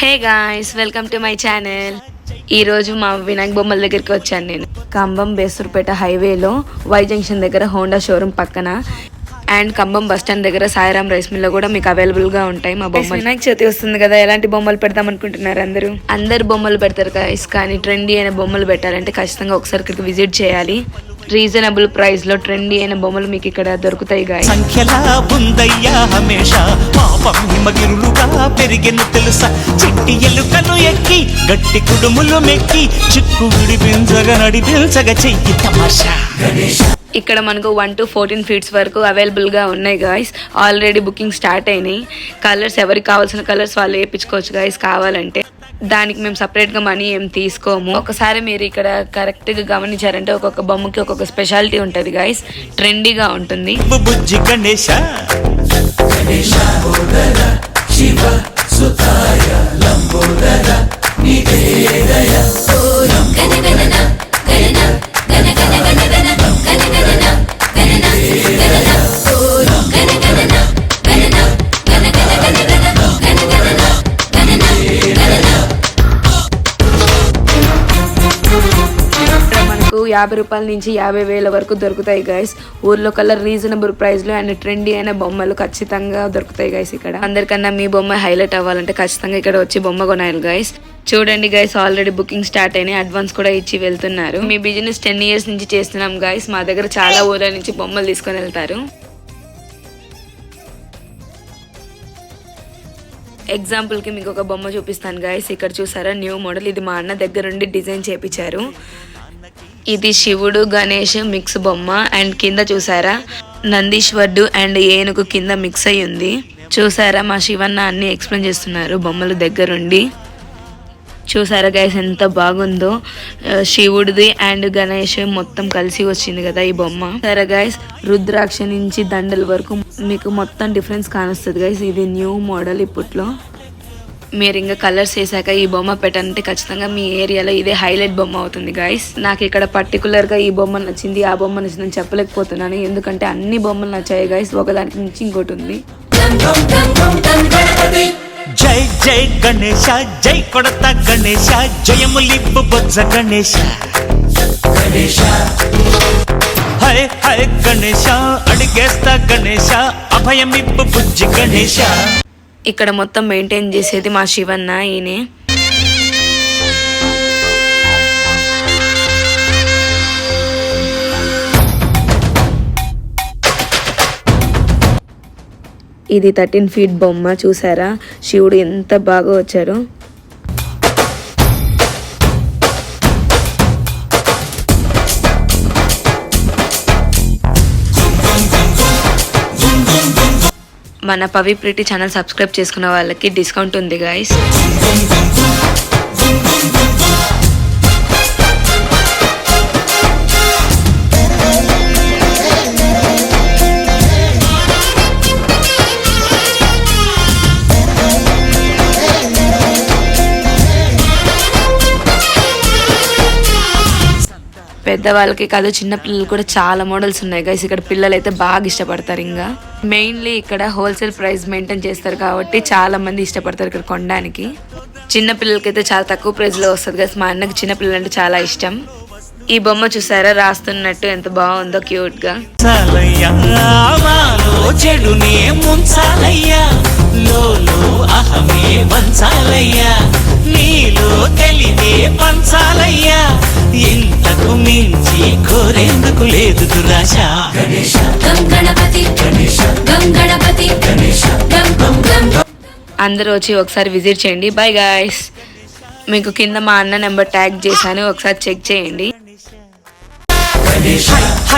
Hey guys, welcome to my channel. ఈరోజు మా వినాయక బొమ్మల దగ్గరికి వచ్చాను నేను. కంబం బేసూర్పేట హైవేలో వై జంక్షన్ దగ్గర హోండా షోరూమ్ పక్కన అండ్ కంబం బస్ స్టాండ్ దగ్గర సాయిరామ్ రైస్ మిల్ లో కూడా మీకు అవైలబుల్ గా ఉంటాయి మా బొమ్మలు. వినాయక చవితి వస్తుంది కదా, ఎలాంటి బొమ్మలు పెడదాం అనుకుంటున్నారు అందరు బొమ్మలు పెడతారు గాయ్స్, కానీ ట్రెండీ అయిన బొమ్మలు పెట్టాలంటే ఖచ్చితంగా ఒకసారి ఇక్కడికి విజిట్ చేయాలి. రీజనబుల్ ప్రైస్ లో ట్రెండీ అయిన బొమ్మలు మీకు ఇక్కడ దొరుకుతాయి గాయ్స్. సంఖ్యలా ఉందయ్యా హమేషా పాపం హిమగిరులుగా పెరిగెను తెలుసా, చిట్టి ఎలుకను ఎక్కి గట్టి కుడుములు మెక్కి చిక్కు విడిపించగా నడిపించగా చెయ్యి తమాషా. ఇక్కడ మనకు 1 to 14 ఫీట్స్ వరకు అవైలబుల్ గా ఉన్నాయి గాయ్స్. ఆల్రెడీ బుకింగ్ స్టార్ట్ అయినాయి. కలర్స్ ఎవరికి కావాల్సిన కలర్స్ వాళ్ళు వేయించుకోవచ్చు గాయ్స్. కావాలంటే దానికి మేము సపరేట్ గా మనీ ఏం తీసుకోము. ఒకసారి మీరు ఇక్కడ కరెక్ట్ గా గమనించారంటే ఒక్కొక్క బొమ్మకి ఒక్కొక్క స్పెషాలిటీ ఉంటది గాయ్స్. ట్రెండీగా ఉంటుంది. బుజ్జి గణేశ శివ సుతాయ లంబోదర నివేదయ ఓం గణ గణన గణన గణ గణ గణ గణ గణ గణన గణన గణన ఓం గణ గణన గణన గణ గణ గణ గణ గణ గణన గణన గణన. మనకు 50 రూపాయల నుంచి 50,000 వరకు దొరుకుతాయి గైస్. ఊర్లో కలర్ రీజనబుల్ ప్రైస్ లో అండ్ ట్రెండీ అయిన బొమ్మలు ఖచ్చితంగా దొరుకుతాయి గైస్. ఇక్కడ అందరికన్నా మీ బొమ్మ హైలైట్ అవ్వాలంటే ఖచ్చితంగా ఇక్కడ వచ్చి బొమ్మ కొనాలి గైస్. చూడండి గైస్, ఆల్రెడీ బుకింగ్ స్టార్ట్ అయినాయి. అడ్వాన్స్ కూడా ఇచ్చి వెళ్తున్నారు. మీ బిజినెస్ 10 years నుంచి చేస్తున్నాం గైస్. మా దగ్గర చాలా ఊర్ల నుంచి బొమ్మలు తీసుకొని వెళ్తారు. ఎగ్జాంపుల్ కి మీకు ఒక బొమ్మ చూపిస్తాను గైస్. ఇక్కడ చూసారా, న్యూ మోడల్. ఇది మా అన్న దగ్గర నుండి డిజైన్ చేపించారు. ఇది శివుడు గణేష్ మిక్స్ బొమ్మ అండ్ కింద చూసారా నందీశ్వరుడు అండ్ ఏనుగు కింద మిక్స్ అయ్యి ఉంది. చూసారా, మా శివన్న అన్ని ఎక్స్ప్లెయిన్ చేస్తున్నారు బొమ్మలు దగ్గరుండి. చూసారా గైస్ ఎంత బాగుందో. శివుడిది అండ్ గణేష్ మొత్తం కలిసి వచ్చింది కదా ఈ బొమ్మ. సరే గైస్, రుద్రాక్ష నుంచి దండల వరకు మీకు మొత్తం డిఫరెన్స్ కానొస్తుంది గైస్. ఇది న్యూ మోడల్ ఇప్పట్లో. మీరు ఇంకా కలర్స్ వేసాక ఈ బొమ్మ పెట్టాలంటే ఖచ్చితంగా మీ ఏరియాలో ఇదే హైలైట్ బొమ్మ అవుతుంది గైస్. నాకు ఇక్కడ పర్టికులర్ గా ఈ బొమ్మ నచ్చింది, ఆ బొమ్మ నచ్చిందని చెప్పలేకపోతున్నాను, ఎందుకంటే అన్ని బొమ్మలు నచ్చాయి గైస్. ఒకదానికి మించి ఇంకోటి ఉంది. జై జై గణేశ జై కొడత గణేశ జయములిబ్బు బొజ్జ గణేశ గణేశ హై హై గణేశ అడిగేస్తా గణేశ అభయమిబ్బు బుజ్జి గణేశ. ఇక్కడ మొత్తం మెయింటైన్ చేసేది మా శివన్న. ఈయనే ఇది 13 feet బొమ్మ. చూసారా శివుడు ఎంత బాగా వచ్చారు. మన పవి ప్రీతి ఛానల్ సబ్స్క్రైబ్ చేసుకున్న వాళ్ళకి డిస్కౌంట్ ఉంది గైస్. పెద్దవాళ్ళకి కాదు, చిన్న పిల్లలు కూడా చాలా మోడల్స్ ఉన్నాయి గైస్. ఇక్కడ పిల్లలు అయితే బాగా ఇష్టపడతారు. ఇంకా మెయిన్లీ ఇక్కడ హోల్సేల్ ప్రైస్ మెయింటైన్ చేస్తారు కాబట్టి చాలా మంది ఇష్టపడతారు ఇక్కడ కొనడానికి. చిన్న పిల్లలకైతే చాలా తక్కువ ప్రైస్ లో వస్తుంది గైస్. మా అన్నకి చిన్న పిల్లలు అంటే చాలా ఇష్టం. ఈ బొమ్మ చూసారా, రాస్తున్నట్టు ఎంత బాగుందో క్యూట్ గా. చెడునే ముంచాలయ్యా లోలో అహమే వంచాలయ్యా నీలో తెలివే పంచాలయ్యా ఇంతకు మించి కోరేందుకు లేదు దురాశ. గణేశ గం గణపతి గణేశ గం గణపతి గణేశ గం గం గం. అందరూ వచ్చి ఒకసారి విజిట్ చేయండి. By guys. మీకు కింద మా అన్న నెంబర్ ట్యాగ్ చేశాను, ఒకసారి చెక్ చేయండి. గణేశ